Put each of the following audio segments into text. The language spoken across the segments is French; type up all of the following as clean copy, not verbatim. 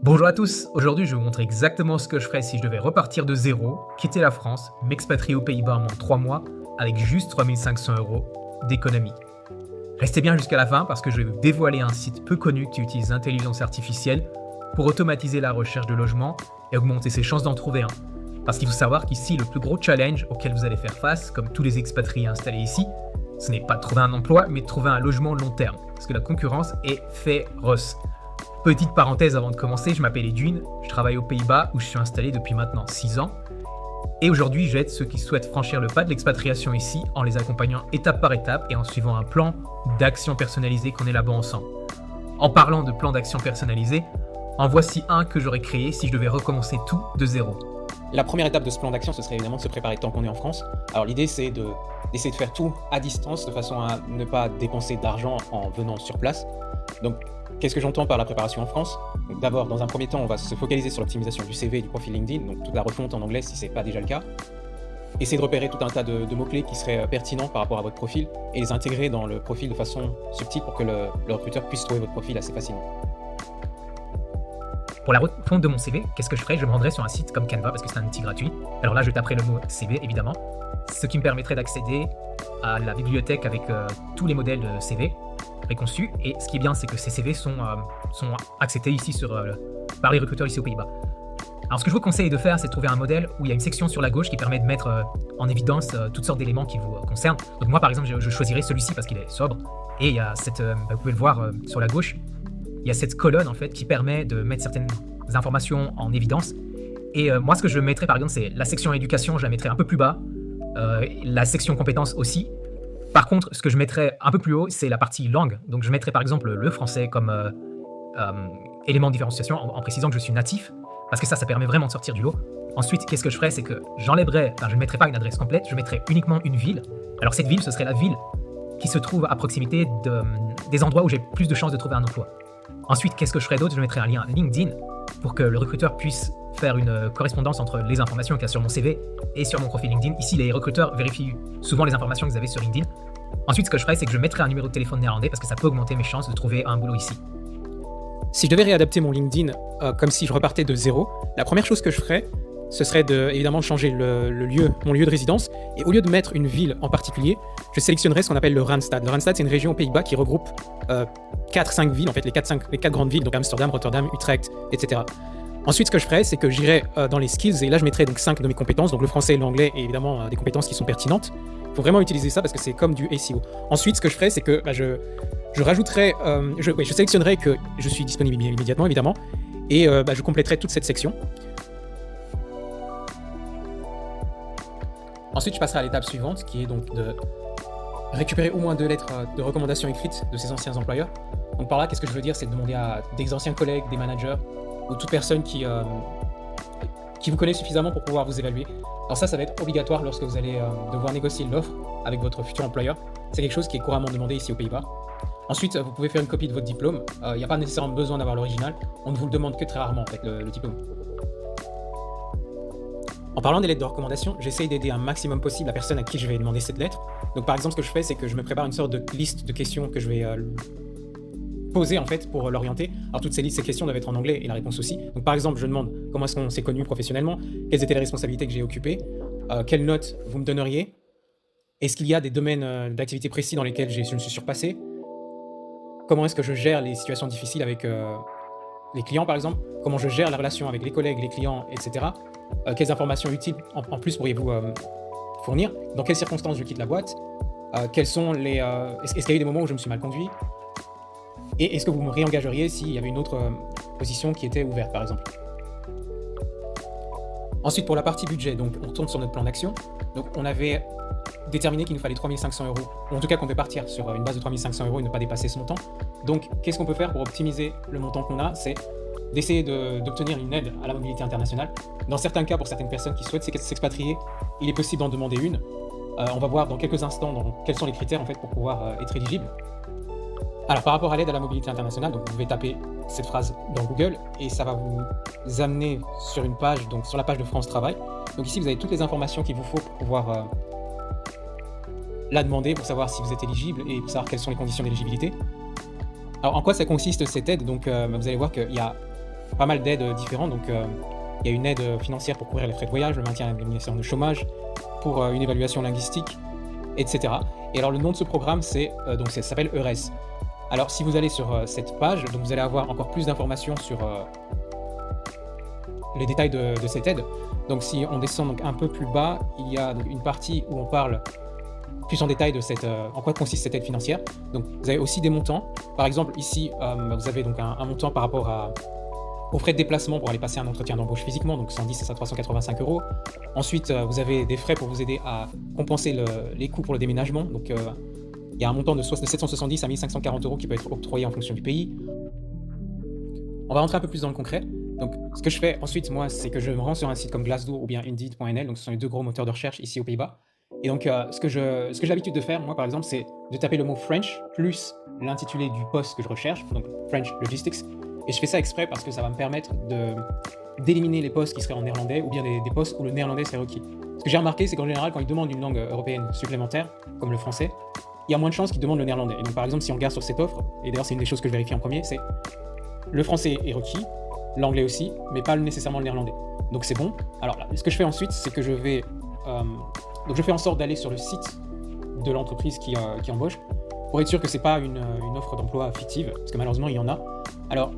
Bonjour à tous, aujourd'hui je vais vous montrer exactement ce que je ferais si je devais repartir de zéro, quitter la France, m'expatrier aux Pays-Bas en moins de 3 mois avec juste 3500 euros d'économie. Restez bien jusqu'à la fin parce que je vais vous dévoiler un site peu connu qui utilise l'intelligence artificielle pour automatiser la recherche de logement et augmenter ses chances d'en trouver un. Parce qu'il faut savoir qu'ici, le plus gros challenge auquel vous allez faire face, comme tous les expatriés installés ici, ce n'est pas de trouver un emploi, mais de trouver un logement long terme, parce que la concurrence est féroce. Petite parenthèse avant de commencer, je m'appelle Edwin, je travaille aux Pays-Bas où je suis installé depuis maintenant 6 ans. Et aujourd'hui, j'aide ceux qui souhaitent franchir le pas de l'expatriation ici en les accompagnant étape par étape et en suivant un plan d'action personnalisé qu'on élabore ensemble. En parlant de plan d'action personnalisé, en voici un que j'aurais créé si je devais recommencer tout de zéro. La première étape de ce plan d'action, ce serait évidemment de se préparer tant qu'on est en France. Alors l'idée, c'est d'essayer de faire tout à distance de façon à ne pas dépenser d'argent en venant sur place. Donc, qu'est-ce que j'entends par la préparation en France? Donc, d'abord, dans un premier temps, on va se focaliser sur l'optimisation du CV et du profil LinkedIn, donc toute la refonte en anglais si ce n'est pas déjà le cas. Essayer de repérer tout un tas de mots-clés qui seraient pertinents par rapport à votre profil et les intégrer dans le profil de façon subtile pour que le recruteur puisse trouver votre profil assez facilement. Pour la refonte de mon CV, qu'est-ce que je ferais? Je me rendrais sur un site comme Canva parce que c'est un outil gratuit. Alors là, je taperai le mot CV évidemment, ce qui me permettrait d'accéder à la bibliothèque avec tous les modèles de CV préconçus. Et ce qui est bien, c'est que ces CV sont acceptés ici par les recruteurs ici aux Pays-Bas. Alors ce que je vous conseille de faire, c'est de trouver un modèle où il y a une section sur la gauche qui permet de mettre en évidence toutes sortes d'éléments qui vous concernent. Donc moi par exemple, je choisirais celui-ci parce qu'il est sobre. Et il y a vous pouvez le voir sur la gauche, il y a cette colonne en fait qui permet de mettre certaines informations en évidence. Et moi ce que je mettrais par exemple, c'est la section éducation, je la mettrais un peu plus bas. La section compétences aussi. Par contre, ce que je mettrais un peu plus haut, c'est la partie langue. Donc je mettrais par exemple le français comme élément de différenciation en précisant que je suis natif. Parce que ça permet vraiment de sortir du lot. Ensuite, qu'est-ce que je ferais? C'est que je ne mettrais pas une adresse complète, je mettrais uniquement une ville. Alors cette ville, ce serait la ville qui se trouve à proximité des endroits où j'ai plus de chances de trouver un emploi. Ensuite, qu'est-ce que je ferais d'autre? Je mettrais un lien LinkedIn pour que le recruteur puisse faire une correspondance entre les informations qu'il y a sur mon CV et sur mon profil LinkedIn. Ici, les recruteurs vérifient souvent les informations que vous avez sur LinkedIn. Ensuite, ce que je ferais, c'est que je mettrais un numéro de téléphone néerlandais parce que ça peut augmenter mes chances de trouver un boulot ici. Si je devais réadapter mon LinkedIn comme si je repartais de zéro, la première chose que je ferais, ce serait évidemment changer mon lieu de résidence. Et au lieu de mettre une ville en particulier, je sélectionnerais ce qu'on appelle le Randstad. Le Randstad, c'est une région aux Pays-Bas qui regroupe 4-5 villes, en fait les 4 grandes villes, donc Amsterdam, Rotterdam, Utrecht, etc. Ensuite, ce que je ferais, c'est que j'irais dans les skills, et là je mettrais donc 5 de mes compétences, donc le français, l'anglais, et évidemment des compétences qui sont pertinentes. Il faut vraiment utiliser ça parce que c'est comme du SEO. Ensuite, ce que je ferais, c'est que je rajouterais, je sélectionnerais que je suis disponible immédiatement, évidemment, et je compléterai toute cette section. Ensuite, je passerai à l'étape suivante, qui est donc de récupérer au moins 2 lettres de recommandation écrites de ses anciens employeurs. Donc par là, qu'est-ce que je veux dire? C'est de demander à des anciens collègues, des managers, ou toute personne qui vous connaît suffisamment pour pouvoir vous évaluer. Alors ça va être obligatoire lorsque vous allez devoir négocier l'offre avec votre futur employeur. C'est quelque chose qui est couramment demandé ici aux Pays-Bas. Ensuite, vous pouvez faire une copie de votre diplôme. Il n'y a pas nécessairement besoin d'avoir l'original. On ne vous le demande que très rarement, en fait, le diplôme. En parlant des lettres de recommandation, j'essaye d'aider un maximum possible la personne à qui je vais demander cette lettre. Donc par exemple, ce que je fais, c'est que je me prépare une sorte de liste de questions que je vais poser en fait pour l'orienter. Alors toutes ces questions doivent être en anglais et la réponse aussi. Donc par exemple, je demande comment est-ce qu'on s'est connu professionnellement, quelles étaient les responsabilités que j'ai occupées, quelles notes vous me donneriez, est-ce qu'il y a des domaines d'activité précis dans lesquels je me suis surpassé, comment est-ce que je gère les situations difficiles avec les clients par exemple, comment je gère la relation avec les collègues, les clients, etc. Quelles informations utiles en plus pourriez-vous fournir, dans quelles circonstances je quitte la boîte, est-ce qu'il y a eu des moments où je me suis mal conduit, et est-ce que vous me réengageriez s'il y avait une autre position qui était ouverte par exemple. Ensuite, pour la partie budget, donc on retourne sur notre plan d'action. Donc on avait déterminé qu'il nous fallait 3500 €, ou en tout cas qu'on devait partir sur une base de 3500 € et ne pas dépasser ce montant. Donc qu'est-ce qu'on peut faire pour optimiser le montant qu'on a? C'est d'essayer d'obtenir une aide à la mobilité internationale. Dans certains cas, pour certaines personnes qui souhaitent s'expatrier, il est possible d'en demander une. On va voir dans quelques instants quels sont les critères en fait, pour pouvoir être éligible. Alors par rapport à l'aide à la mobilité internationale, donc vous pouvez taper cette phrase dans Google et ça va vous amener sur une page, donc sur la page de France Travail. Donc ici vous avez toutes les informations qu'il vous faut pour pouvoir la demander, pour savoir si vous êtes éligible et pour savoir quelles sont les conditions d'éligibilité. Alors en quoi ça consiste cette aide? Donc vous allez voir qu'il y a pas mal d'aides différentes. Donc, il y a une aide financière pour couvrir les frais de voyage, le maintien et l'indemnisation de chômage, pour une évaluation linguistique, etc. Et alors, le nom de ce programme, donc ça s'appelle EURES. Alors, si vous allez sur cette page, donc vous allez avoir encore plus d'informations sur les détails de cette aide. Donc, si on descend donc un peu plus bas, il y a donc une partie où on parle plus en détail de en quoi consiste cette aide financière. Donc, vous avez aussi des montants. Par exemple, ici, vous avez donc un montant par rapport aux frais de déplacement pour aller passer un entretien d'embauche physiquement, donc 110 à 385 €. Ensuite, vous avez des frais pour vous aider à compenser les coûts pour le déménagement. Donc, il y a un montant de 770 à 1540 € qui peut être octroyé en fonction du pays. On va rentrer un peu plus dans le concret. Donc, ce que je fais ensuite, moi, c'est que je me rends sur un site comme Glassdoor ou bien Indeed.nl. Donc, ce sont les 2 gros moteurs de recherche ici aux Pays-Bas. Et donc, ce que j'ai l'habitude de faire, moi, par exemple, c'est de taper le mot French plus l'intitulé du poste que je recherche, donc French Logistics. Et je fais ça exprès parce que ça va me permettre d'éliminer les postes qui seraient en néerlandais ou bien des postes où le néerlandais serait requis. Ce que j'ai remarqué, c'est qu'en général, quand ils demandent une langue européenne supplémentaire, comme le français, il y a moins de chances qu'ils demandent le néerlandais. Et donc, par exemple, si on regarde sur cette offre, et d'ailleurs, c'est une des choses que je vérifie en premier, c'est le français est requis, l'anglais aussi, mais pas nécessairement le néerlandais. Donc, c'est bon. Alors, là, ce que je fais ensuite, c'est que je fais en sorte d'aller sur le site de l'entreprise qui embauche pour être sûr que c'est pas une offre d'emploi fictive, parce que malheureusement, il y en a. Alors,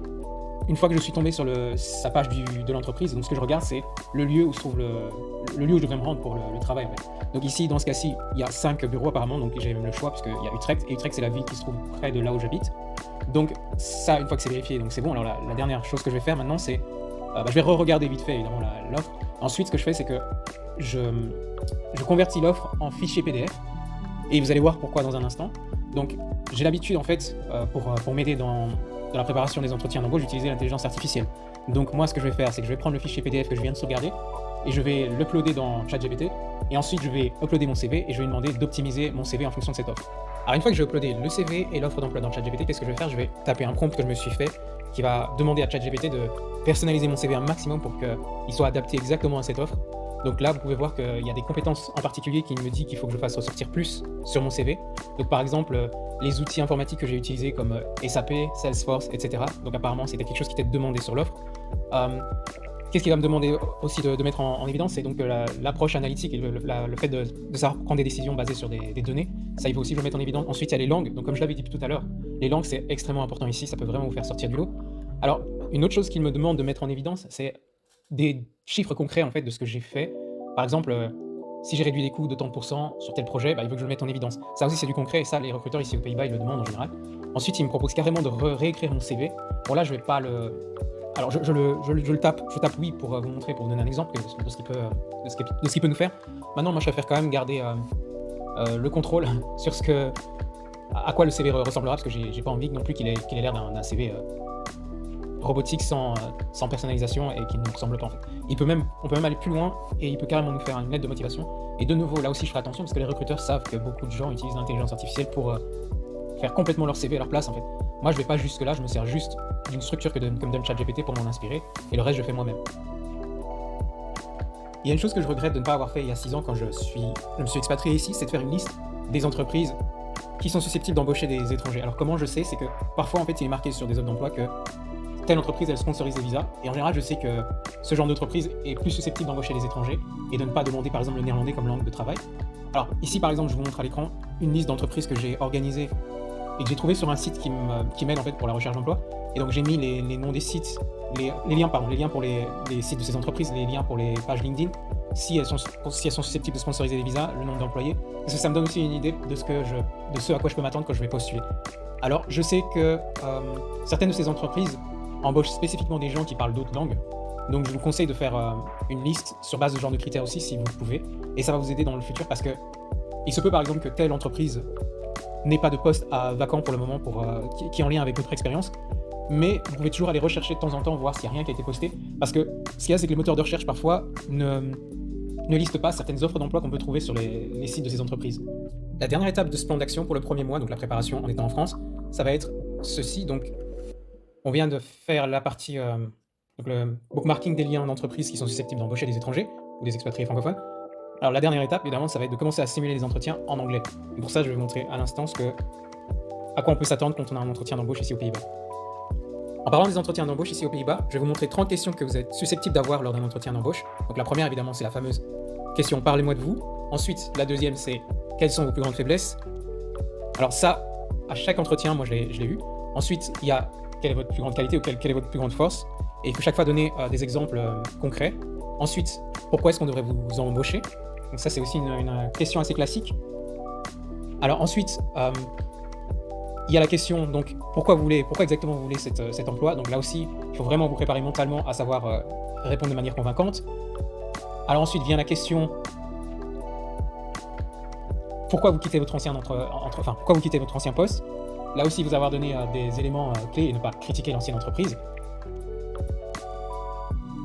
une fois que je suis tombé sur sa page de l'entreprise, donc ce que je regarde, c'est le lieu où se trouve le lieu où je devrais me rendre pour le travail. En fait. Donc ici, dans ce cas-ci, il y a 5 bureaux apparemment, donc j'ai même le choix, parce qu'il y a Utrecht, et Utrecht, c'est la ville qui se trouve près de là où j'habite. Donc ça, une fois que c'est vérifié, donc c'est bon. Alors la dernière chose que je vais faire maintenant, c'est je vais re-regarder vite fait, évidemment, l'offre. Ensuite, ce que je fais, c'est que je convertis l'offre en fichier PDF, et vous allez voir pourquoi dans un instant. Donc j'ai l'habitude, en fait, pour m'aider dans la préparation des entretiens d'embauche, d'utiliser l'intelligence artificielle. Donc moi, ce que je vais faire, c'est que je vais prendre le fichier PDF que je viens de sauvegarder et je vais l'uploader dans ChatGPT. Et ensuite, je vais uploader mon CV et je vais lui demander d'optimiser mon CV en fonction de cette offre. Alors une fois que j'ai uploadé le CV et l'offre d'emploi dans ChatGPT, qu'est-ce que je vais faire? Je vais taper un prompt que je me suis fait qui va demander à ChatGPT de personnaliser mon CV un maximum pour qu'il soit adapté exactement à cette offre. Donc là, vous pouvez voir qu'il y a des compétences en particulier qui me disent qu'il faut que je fasse ressortir plus sur mon CV. Donc par exemple, les outils informatiques que j'ai utilisés comme SAP, Salesforce, etc. Donc apparemment, c'était quelque chose qui était demandé sur l'offre. Qu'est-ce qu'il va me demander aussi de mettre en évidence? C'est donc l'approche analytique et le fait de savoir prendre des décisions basées sur des données. Ça, il faut aussi le mettre en évidence. Ensuite, il y a les langues. Donc comme je l'avais dit tout à l'heure, les langues, c'est extrêmement important ici. Ça peut vraiment vous faire sortir du lot. Alors, une autre chose qu'il me demande de mettre en évidence, c'est des chiffres concrets en fait de ce que j'ai fait. Par exemple, si j'ai réduit les coûts de tant de pourcents sur tel projet, il veut que je le mette en évidence. Ça aussi, c'est du concret et ça, les recruteurs ici aux Pays-Bas, ils le demandent en général. Ensuite, ils me proposent carrément de réécrire mon CV. Bon là, je vais pas le... Alors, je le tape, je tape oui pour vous montrer, pour vous donner un exemple de ce qu'il peut nous faire. Maintenant, moi, je préfère quand même garder le contrôle sur à quoi le CV ressemblera, parce que j'ai pas envie non plus qu'il ait l'air d'un CV robotique sans personnalisation et qui ne nous ressemble pas en fait. On peut même aller plus loin et il peut carrément nous faire une lettre de motivation. Et de nouveau, là aussi, je ferai attention parce que les recruteurs savent que beaucoup de gens utilisent l'intelligence artificielle pour faire complètement leur CV à leur place en fait. Moi, je vais pas jusque là, je me sers juste d'une structure que me donne ChatGPT pour m'en inspirer et le reste, je fais moi-même. Il y a une chose que je regrette de ne pas avoir fait il y a 6 ans quand je me suis expatrié ici, c'est de faire une liste des entreprises qui sont susceptibles d'embaucher des étrangers. Alors comment je sais? C'est que parfois en fait il est marqué sur des offres d'emploi que telle entreprise elle sponsorise des visas et en général je sais que ce genre d'entreprise est plus susceptible d'embaucher des étrangers et de ne pas demander par exemple le néerlandais comme langue de travail. Alors ici par exemple je vous montre à l'écran une liste d'entreprises que j'ai organisées et que j'ai trouvé sur un site qui m'aide en fait pour la recherche d'emploi. Et donc j'ai mis les noms des sites, les liens pour les sites de ces entreprises, les liens pour les pages LinkedIn, si elles sont susceptibles de sponsoriser des visas, le nombre d'employés, parce que ça me donne aussi une idée de ce à quoi je peux m'attendre quand je vais postuler. Alors je sais que certaines de ces entreprises embauchent spécifiquement des gens qui parlent d'autres langues, donc je vous conseille de faire une liste sur base de ce genre de critères aussi si vous pouvez, et ça va vous aider dans le futur parce que il se peut par exemple que telle entreprise n'ait pas de poste vacant pour le moment qui est en lien avec votre expérience, mais vous pouvez toujours aller rechercher de temps en temps, voir s'il n'y a rien qui a été posté, parce que ce qu'il y a, c'est que les moteurs de recherche parfois ne listent pas certaines offres d'emploi qu'on peut trouver sur les sites de ces entreprises. La dernière étape de ce plan d'action pour le premier mois, donc la préparation en étant en France, ça va être ceci. Donc, on vient de faire la partie donc le bookmarking des liens d'entreprises qui sont susceptibles d'embaucher des étrangers ou des expatriés francophones. Alors la dernière étape, évidemment, ça va être de commencer à simuler les entretiens en anglais. Et pour ça, je vais vous montrer à l'instant à quoi on peut s'attendre quand on a un entretien d'embauche ici aux Pays-Bas. En parlant des entretiens d'embauche ici aux Pays-Bas, je vais vous montrer 30 questions que vous êtes susceptibles d'avoir lors d'un entretien d'embauche. Donc la première, évidemment, c'est la fameuse question « Parlez-moi de vous ». Ensuite, la deuxième, c'est « Quelles sont vos plus grandes faiblesses ?» Alors ça, à chaque entretien, moi je l'ai eu. Ensuite, il y a « Quelle est votre plus grande qualité » ou « Quelle est votre plus grande force ?» Et il faut chaque fois donner des exemples concrets. Ensuite, pourquoi est-ce qu'on devrait vous embaucher? Donc ça, c'est aussi une question assez classique. Alors ensuite, il y a la question, donc, pourquoi exactement vous voulez cet emploi? Donc là aussi, il faut vraiment vous préparer mentalement à savoir répondre de manière convaincante. Alors ensuite vient la question, pourquoi vous quittez votre ancien pourquoi vous quittez votre ancien poste? Là aussi, vous avoir donné des éléments clés et ne pas critiquer l'ancienne entreprise.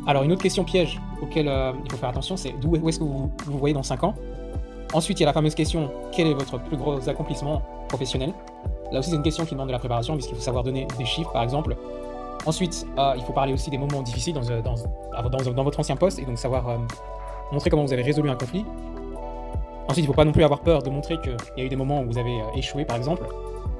Alors une autre question piège auquel il faut faire attention, c'est où est-ce que vous voyez dans 5 ans? Ensuite, il y a la fameuse question, quel est votre plus gros accomplissement professionnel? Là aussi, c'est une question qui demande de la préparation, puisqu'il faut savoir donner des chiffres, par exemple. Ensuite, il faut parler aussi des moments difficiles dans votre ancien poste, et donc savoir montrer comment vous avez résolu un conflit. Ensuite, il ne faut pas non plus avoir peur de montrer qu'il y a eu des moments où vous avez échoué, par exemple.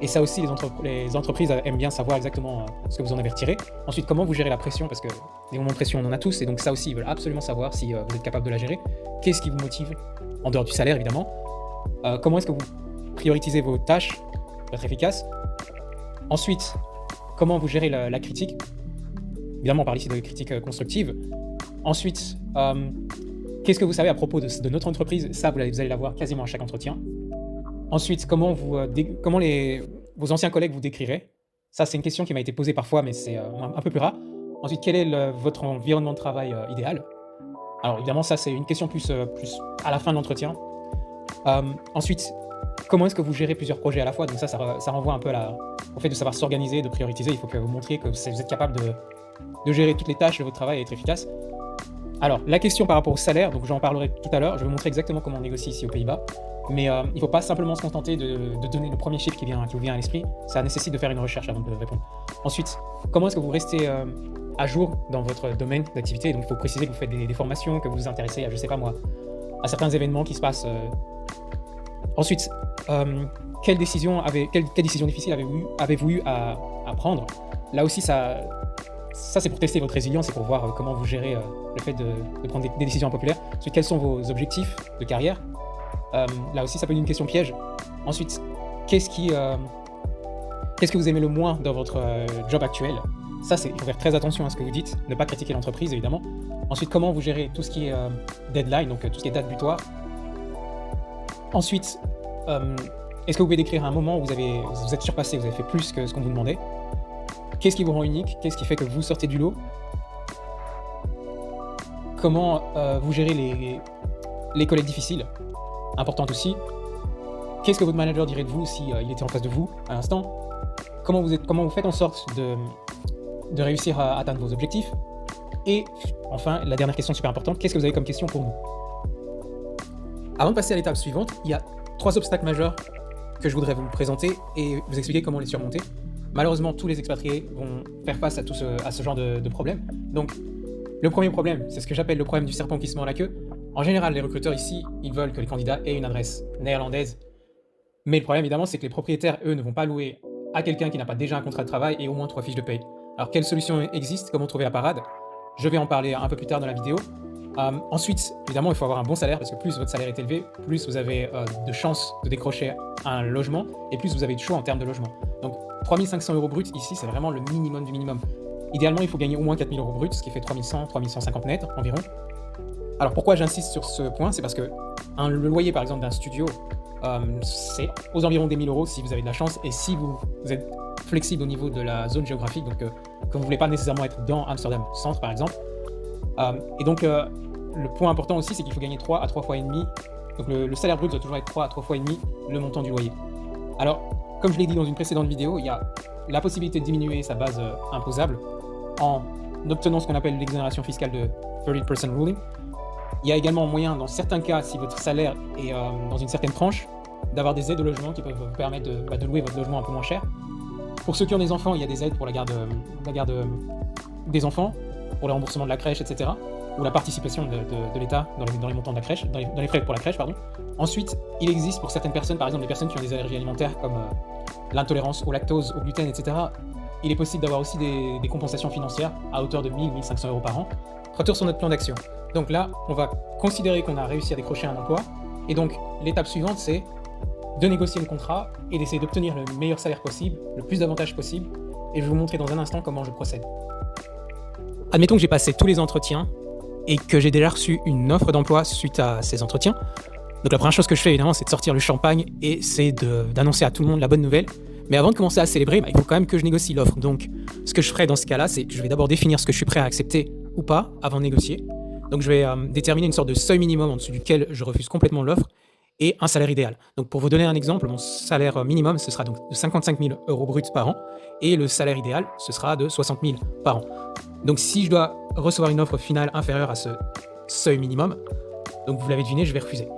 Et ça aussi, les entreprises aiment bien savoir exactement ce que vous en avez retiré. Ensuite, comment vous gérez la pression, parce que des moments de pression, on en a tous, et donc ça aussi, ils veulent absolument savoir si vous êtes capable de la gérer. Qu'est-ce qui vous motive, en dehors du salaire, évidemment. Comment est-ce que vous prioritisez vos tâches pour être efficace. Ensuite, comment vous gérez la critique. Évidemment, on parle ici de critique constructive. Ensuite, qu'est-ce que vous savez à propos de notre entreprise? Ça, vous allez l'avoir quasiment à chaque entretien. Ensuite, comment vos anciens collègues vous décriraient? Ça, c'est une question qui m'a été posée parfois, mais c'est un peu plus rare. Ensuite, quel est votre environnement de travail idéal? Alors, évidemment, ça, c'est une question plus à la fin de l'entretien. Ensuite, comment est-ce que vous gérez plusieurs projets à la fois? Donc ça renvoie un peu au fait de savoir s'organiser, de prioriser. Il faut que vous montriez que vous êtes capable de gérer toutes les tâches de votre travail et être efficace. Alors, la question par rapport au salaire, donc j'en parlerai tout à l'heure. Je vais vous montrer exactement comment on négocie ici aux Pays-Bas. Mais il ne faut pas simplement se contenter de donner le premier chiffre qui vous vient à l'esprit. Ça nécessite de faire une recherche avant de répondre. Ensuite, comment est-ce que vous restez à jour dans votre domaine d'activité? Donc il faut préciser que vous faites des formations, que vous vous intéressez à, je sais pas moi, à certains événements qui se passent. Ensuite, quelle décision difficile avez-vous eu à prendre? Là aussi, ça c'est pour tester votre résilience et pour voir comment vous gérez le fait de prendre des décisions impopulaires. Ensuite, quels sont vos objectifs de carrière? Là aussi, ça peut être une question piège. Ensuite, qu'est-ce que vous aimez le moins dans votre job actuel? Ça, il faut faire très attention à ce que vous dites, ne pas critiquer l'entreprise, évidemment. Ensuite, comment vous gérez tout ce qui est deadline, donc tout ce qui est date butoir. Ensuite, est-ce que vous pouvez décrire un moment où vous êtes surpassé, vous avez fait plus que ce qu'on vous demandait? Qu'est-ce qui vous rend unique? Qu'est-ce qui fait que vous sortez du lot? Comment vous gérez les collègues difficiles? Importante aussi. Qu'est-ce que votre manager dirait de vous si il était en face de vous à l'instant? Comment vous faites en sorte de réussir à atteindre vos objectifs? Et enfin, la dernière question super importante, qu'est-ce que vous avez comme question pour nous? Avant de passer à l'étape suivante, il y a 3 obstacles majeurs que je voudrais vous présenter et vous expliquer comment les surmonter. Malheureusement, tous les expatriés vont faire face à ce genre de problème. Donc, le premier problème, c'est ce que j'appelle le problème du serpent qui se mord la queue. En général, les recruteurs ici, ils veulent que les candidats aient une adresse néerlandaise. Mais le problème, évidemment, c'est que les propriétaires, eux, ne vont pas louer à quelqu'un qui n'a pas déjà un contrat de travail et au moins 3 fiches de paye. Alors, quelle solution existe? Comment trouver la parade? Je vais en parler un peu plus tard dans la vidéo. Ensuite, évidemment, il faut avoir un bon salaire parce que plus votre salaire est élevé, plus vous avez de chances de décrocher un logement et plus vous avez de choix en termes de logement. Donc, 3 500 € brut ici, c'est vraiment le minimum du minimum. Idéalement, il faut gagner au moins 4 000 € brut, ce qui fait 3 100, 3 150 net environ. Alors, pourquoi j'insiste sur ce point? C'est parce que le loyer, par exemple, d'un studio, c'est aux environs des 1 000 € si vous avez de la chance et si vous êtes flexible au niveau de la zone géographique, donc que vous ne voulez pas nécessairement être dans Amsterdam Centre, par exemple. Et donc, le point important aussi, c'est qu'il faut gagner 3 à 3 fois et demi. Donc, le salaire brut doit toujours être 3 à 3 fois et demi le montant du loyer. Alors, comme je l'ai dit dans une précédente vidéo, il y a la possibilité de diminuer sa base imposable en obtenant ce qu'on appelle l'exonération fiscale de 30% ruling. Il y a également moyen, dans certains cas, si votre salaire est dans une certaine tranche, d'avoir des aides au logement qui peuvent vous permettre de louer votre logement un peu moins cher. Pour ceux qui ont des enfants, il y a des aides pour la garde des enfants, pour le remboursement de la crèche, etc. Ou la participation de l'État dans les montants de la crèche, dans les frais pour la crèche, pardon. Ensuite, il existe pour certaines personnes, par exemple des personnes qui ont des allergies alimentaires comme l'intolérance au lactose, au gluten, etc. il est possible d'avoir aussi des compensations financières à hauteur de 1000, 1500 euros par an. Retour sur notre plan d'action. Donc là, on va considérer qu'on a réussi à décrocher un emploi. Et donc, l'étape suivante, c'est de négocier le contrat et d'essayer d'obtenir le meilleur salaire possible, le plus d'avantages possible. Et je vais vous montrer dans un instant comment je procède. Admettons que j'ai passé tous les entretiens et que j'ai déjà reçu une offre d'emploi suite à ces entretiens. Donc la première chose que je fais évidemment, c'est de sortir le champagne et c'est d'annoncer à tout le monde la bonne nouvelle. Mais avant de commencer à célébrer, il faut quand même que je négocie l'offre. Donc ce que je ferai dans ce cas-là, c'est que je vais d'abord définir ce que je suis prêt à accepter ou pas avant de négocier. Donc je vais déterminer une sorte de seuil minimum en dessous duquel je refuse complètement l'offre et un salaire idéal. Donc pour vous donner un exemple, mon salaire minimum, ce sera donc de 55 000 euros bruts par an et le salaire idéal, ce sera de 60 000 par an. Donc si je dois recevoir une offre finale inférieure à ce seuil minimum, donc vous l'avez deviné, je vais refuser.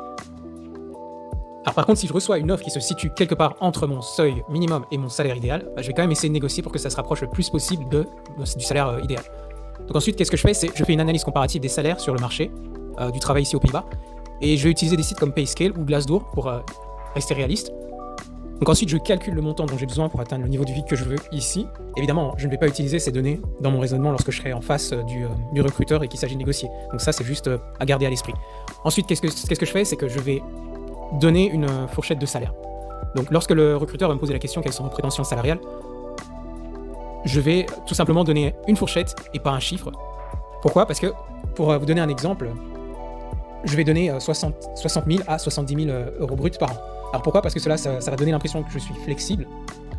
Alors par contre, si je reçois une offre qui se situe quelque part entre mon seuil minimum et mon salaire idéal, je vais quand même essayer de négocier pour que ça se rapproche le plus possible du salaire idéal. Donc ensuite, qu'est-ce que je fais? C'est je fais une analyse comparative des salaires sur le marché du travail ici aux Pays-Bas, et je vais utiliser des sites comme Payscale ou Glassdoor pour rester réaliste. Donc ensuite, je calcule le montant dont j'ai besoin pour atteindre le niveau de vie que je veux ici. Évidemment, je ne vais pas utiliser ces données dans mon raisonnement lorsque je serai en face du recruteur et qu'il s'agit de négocier. Donc ça, c'est juste à garder à l'esprit. Ensuite, qu'est-ce que je fais? C'est que je vais donner une fourchette de salaire. Donc lorsque le recruteur va me poser la question quelles sont vos prétentions salariales, je vais tout simplement donner une fourchette et pas un chiffre. Pourquoi? Parce que, pour vous donner un exemple, je vais donner 60 000 à 70 000 euros bruts par an. Alors pourquoi? Parce que ça va donner l'impression que je suis flexible,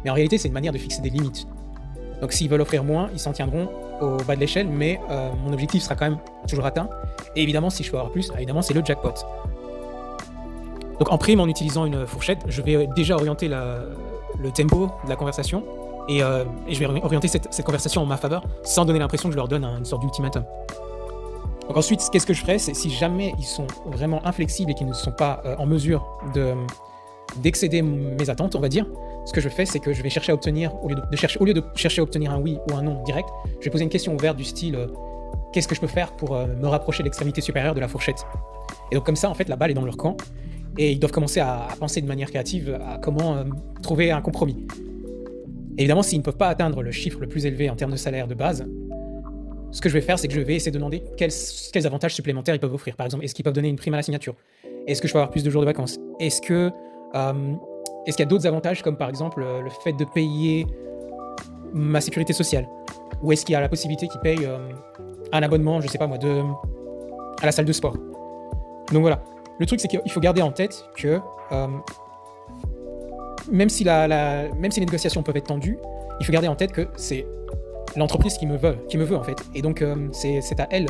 mais en réalité c'est une manière de fixer des limites. Donc s'ils veulent offrir moins, ils s'en tiendront au bas de l'échelle, mais mon objectif sera quand même toujours atteint. Et évidemment, si je peux avoir plus, évidemment c'est le jackpot. Donc en prime, en utilisant une fourchette, je vais déjà orienter le tempo de la conversation et je vais orienter cette conversation en ma faveur sans donner l'impression que je leur donne une sorte d'ultimatum. Donc ensuite, qu'est-ce que je ferai? C'est si jamais ils sont vraiment inflexibles et qu'ils ne sont pas en mesure d'excéder mes attentes, on va dire, ce que je fais, c'est que je vais chercher à obtenir, au lieu de chercher à obtenir un oui ou un non direct, je vais poser une question ouverte du style qu'est-ce que je peux faire pour me rapprocher de l'extrémité supérieure de la fourchette? Et donc comme ça, en fait, la balle est dans leur camp et ils doivent commencer à penser de manière créative à comment trouver un compromis. Évidemment, s'ils ne peuvent pas atteindre le chiffre le plus élevé en termes de salaire de base, ce que je vais faire, c'est que je vais essayer de demander quels avantages supplémentaires ils peuvent offrir. Par exemple, est-ce qu'ils peuvent donner une prime à la signature? Est-ce que je peux avoir plus de jours de vacances? Est-ce qu'il y a d'autres avantages comme par exemple le fait de payer ma sécurité sociale? Ou est-ce qu'il y a la possibilité qu'ils payent un abonnement, je sais pas moi, à la salle de sport? Donc voilà. Le truc, c'est qu'il faut garder en tête que même si les négociations peuvent être tendues, il faut garder en tête que c'est l'entreprise qui me veut en fait. Et donc c'est à elle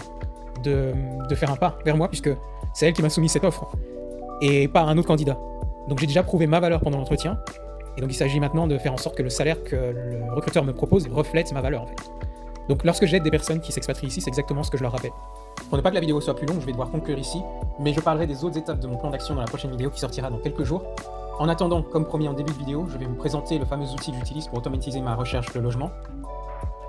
de faire un pas vers moi puisque c'est elle qui m'a soumis cette offre et pas un autre candidat. Donc j'ai déjà prouvé ma valeur pendant l'entretien et donc il s'agit maintenant de faire en sorte que le salaire que le recruteur me propose reflète ma valeur en fait. Donc lorsque j'aide des personnes qui s'expatrient ici, c'est exactement ce que je leur rappelle. Pour ne pas que la vidéo soit plus longue, je vais devoir conclure ici, mais je parlerai des autres étapes de mon plan d'action dans la prochaine vidéo qui sortira dans quelques jours. En attendant, comme promis en début de vidéo, je vais vous présenter le fameux outil que j'utilise pour automatiser ma recherche de logement.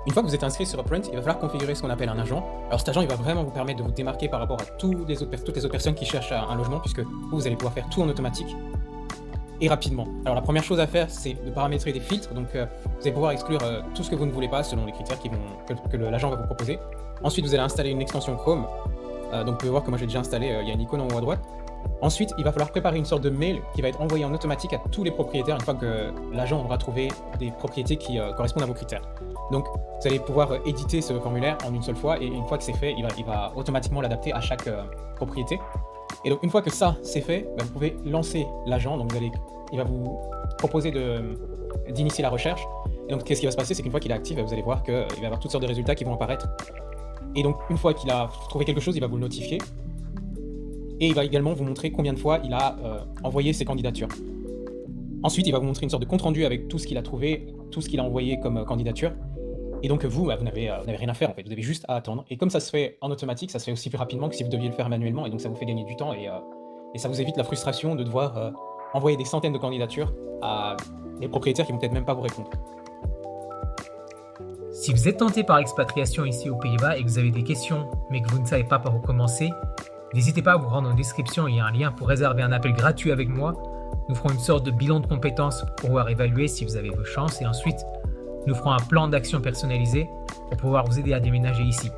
Une fois que vous êtes inscrit sur Upfront, il va falloir configurer ce qu'on appelle un agent. Alors cet agent, il va vraiment vous permettre de vous démarquer par rapport à toutes les autres personnes qui cherchent un logement, puisque vous allez pouvoir faire tout en automatique et rapidement. Alors la première chose à faire, c'est de paramétrer des filtres. Donc vous allez pouvoir exclure tout ce que vous ne voulez pas selon les critères que l'agent va vous proposer. Ensuite, vous allez installer une extension Chrome. Donc vous pouvez voir que moi j'ai déjà installé, il y a une icône en haut à droite. Ensuite, il va falloir préparer une sorte de mail qui va être envoyé en automatique à tous les propriétaires une fois que l'agent aura trouvé des propriétés qui correspondent à vos critères. Donc, vous allez pouvoir éditer ce formulaire en une seule fois et une fois que c'est fait, il va automatiquement l'adapter à chaque propriété. Et donc, une fois que ça c'est fait, vous pouvez lancer l'agent. Donc, il va vous proposer d'initier la recherche. Et donc, qu'est-ce qui va se passer? C'est qu'une fois qu'il est actif, vous allez voir qu'il va y avoir toutes sortes de résultats qui vont apparaître. Et donc, une fois qu'il a trouvé quelque chose, il va vous le notifier. Et il va également vous montrer combien de fois il a envoyé ses candidatures. Ensuite, il va vous montrer une sorte de compte-rendu avec tout ce qu'il a trouvé, tout ce qu'il a envoyé comme candidature. Et donc vous n'avez rien à faire en fait, vous avez juste à attendre. Et comme ça se fait en automatique, ça se fait aussi plus rapidement que si vous deviez le faire manuellement. Et donc ça vous fait gagner du temps et ça vous évite la frustration de devoir envoyer des centaines de candidatures à des propriétaires qui vont peut-être même pas vous répondre. Si vous êtes tenté par l'expatriation ici aux Pays-Bas et que vous avez des questions mais que vous ne savez pas par où commencer, n'hésitez pas à vous rendre en description, il y a un lien pour réserver un appel gratuit avec moi. Nous ferons une sorte de bilan de compétences pour pouvoir évaluer si vous avez vos chances et ensuite nous ferons un plan d'action personnalisé pour pouvoir vous aider à déménager ici.